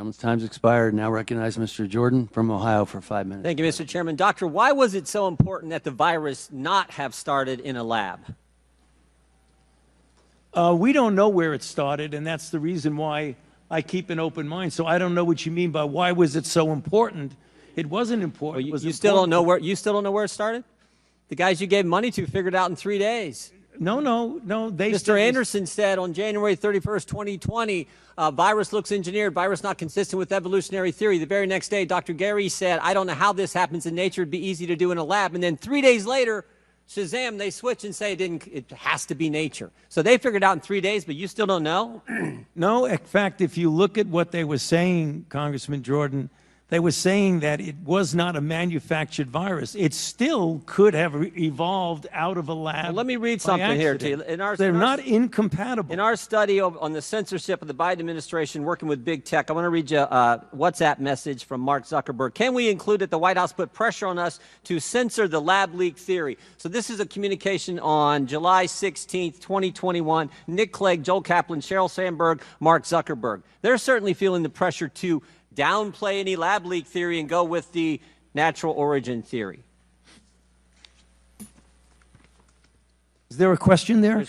Gentleman's time's expired. Now recognize Mr. Jordan from Ohio for 5 minutes. Thank you, Mr. Chairman. Doctor, why was it so important that the virus not have started in a lab? We don't know where it started, and that's the reason why I keep an open mind. So I don't know what you mean by why was it so important. It wasn't important. Well, you still don't know where it started? The guys you gave money to figured it out in 3 days. No. Mr. Anderson said on January 31st, 2020, virus looks engineered, virus not consistent with evolutionary theory. The very next day, Dr. Gary said, I don't know how this happens in nature. It'd be easy to do in a lab. And then 3 days later, Shazam, they switch and say it has to be nature. So they figured it out in 3 days, but you still don't know? No, in fact, if you look at what they were saying, Congressman Jordan, they were saying that it was not a manufactured virus. It still could have evolved out of a lab. Well, let me read something here to you. They're not incompatible. In our study on the censorship of the Biden administration working with big tech, I want to read you a WhatsApp message from Mark Zuckerberg. Can we include that the White House put pressure on us to censor the lab leak theory? So this is a communication on July 16th, 2021. Nick Clegg, Joel Kaplan, Sheryl Sandberg, Mark Zuckerberg. They're certainly feeling the pressure to downplay any lab leak theory and go with the natural origin theory. Is there a question there?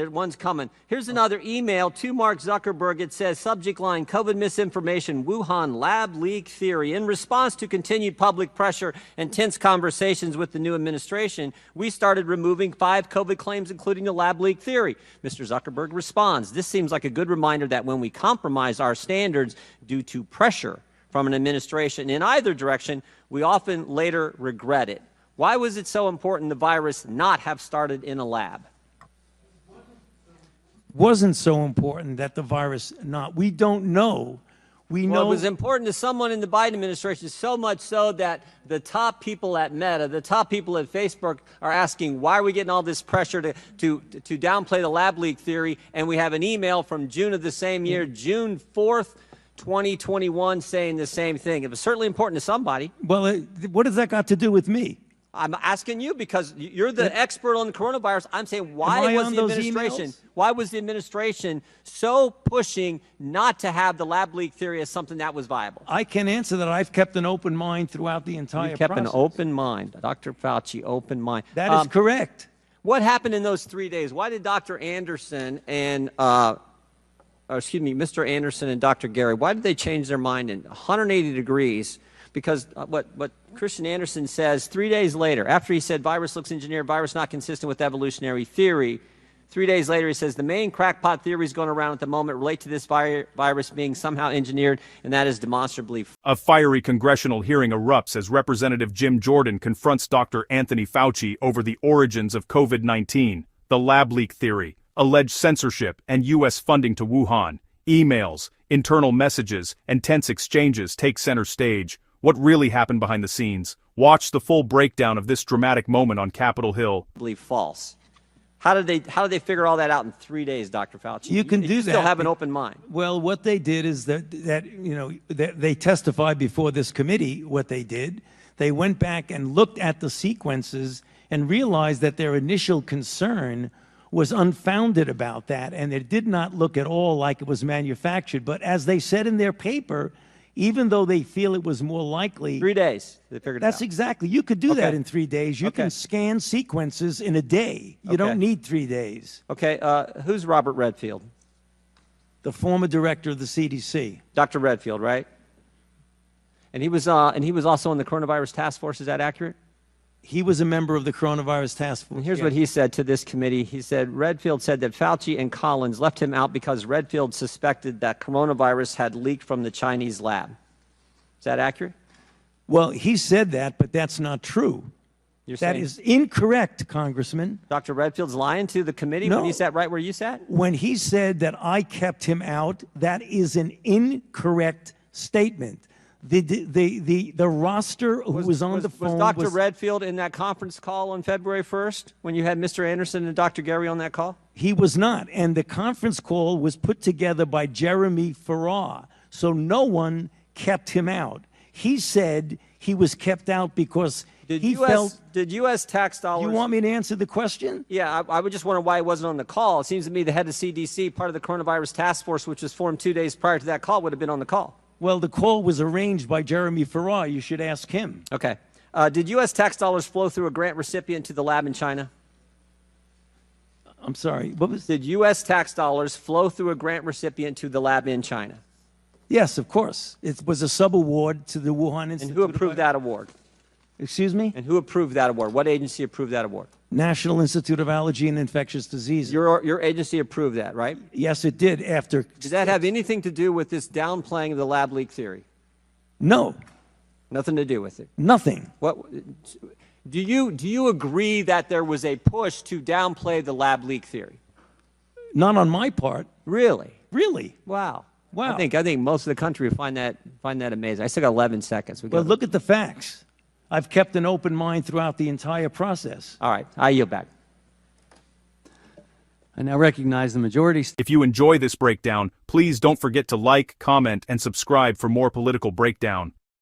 One's coming. Here's another email to Mark Zuckerberg. It says, subject line, COVID misinformation, Wuhan lab leak theory. In response to continued public pressure and tense conversations with the new administration, we started removing 5 COVID claims, including the lab leak theory. Mr. Zuckerberg responds, this seems like a good reminder that when we compromise our standards due to pressure from an administration in either direction, we often later regret it. Why was it so important the virus not have started in a lab? Wasn't so important that the virus not. We don't know. We know it was important to someone in the Biden administration, so much so that the top people at Meta, the top people at Facebook are asking, why are we getting all this pressure to downplay the lab leak theory? And we have an email from June of the same year, June 4th, 2021, saying the same thing. It was certainly important to somebody. Well, what has that got to do with me? I'm asking you because you're the expert on the coronavirus. I'm saying why was the administration so pushing not to have the lab leak theory as something that was viable? I can answer that. I've kept an open mind throughout the entire process. You kept an open mind. Dr. Fauci, open mind. That is correct. What happened in those 3 days? Why did Dr. Anderson and Mr. Anderson and Dr. Gary, why did they change their mind in 180 degrees? Because what Christian Anderson says 3 days later, after he said virus looks engineered, virus not consistent with evolutionary theory, 3 days later he says the main crackpot theories going around at the moment relate to this virus being somehow engineered, and that is demonstrably false. A fiery congressional hearing erupts as Representative Jim Jordan confronts Dr. Anthony Fauci over the origins of COVID-19, the lab leak theory, alleged censorship, and U.S. funding to Wuhan. Emails, internal messages, and tense exchanges take center stage. What really happened behind the scenes? Watch the full breakdown of this dramatic moment on Capitol Hill. False. How did they figure all that out in 3 days, Dr. Fauci? You can do that. You still have an open mind. Well, what they did is that they testified before this committee. What they did, they went back and looked at the sequences and realized that their initial concern was unfounded about that, and it did not look at all like it was manufactured. But as they said in their paper, even though they feel it was more likely— 3 days, they figured it out. That's exactly. You could do that in 3 days. You can scan sequences in a day. You don't need 3 days. Okay, who's Robert Redfield? The former director of the CDC. Dr. Redfield, right? And he was also on the coronavirus task force. Is that accurate? He was a member of the coronavirus task force. And here's what he said to this committee. He said, Redfield said that Fauci and Collins left him out because Redfield suspected that coronavirus had leaked from the Chinese lab. Is that accurate? Well, he said that, but that's not true. That is incorrect, Congressman. Dr. Redfield's lying to the committee when he sat right where you sat? When he said that I kept him out, that is an incorrect statement. The roster who was on the phone— Was Dr. Redfield in that conference call on February 1st when you had Mr. Anderson and Dr. Gary on that call? He was not. And the conference call was put together by Jeremy Farrar. So no one kept him out. He said he was kept out because he felt— Did U.S. tax dollars— You want me to answer the question? Yeah, I would just wonder why he wasn't on the call. It seems to me the head of CDC, part of the coronavirus task force, which was formed 2 days prior to that call, would have been on the call. Well, the call was arranged by Jeremy Farrar. You should ask him. Okay. Did U.S. tax dollars flow through a grant recipient to the lab in China? I'm sorry. What was? Did U.S. tax dollars flow through a grant recipient to the lab in China? Yes, of course. It was a subaward to the Wuhan Institute. And who approved that award? Excuse me? And who approved that award? What agency approved that award? National Institute of Allergy and Infectious Diseases. Your agency approved that, right? Yes, it did. After. Did that have anything to do with this downplaying of the lab leak theory? No, Nothing to do with it. nothing. What do you agree that there was a push to downplay the lab leak theory? Not on my part. Really? Really? Wow. Wow. I think most of the country would find that amazing. I still got 11 seconds. Well, look at the facts. I've kept an open mind throughout the entire process. All right, I yield back. I now recognize the majority. If you enjoy this breakdown, please don't forget to like, comment, and subscribe for more political breakdown.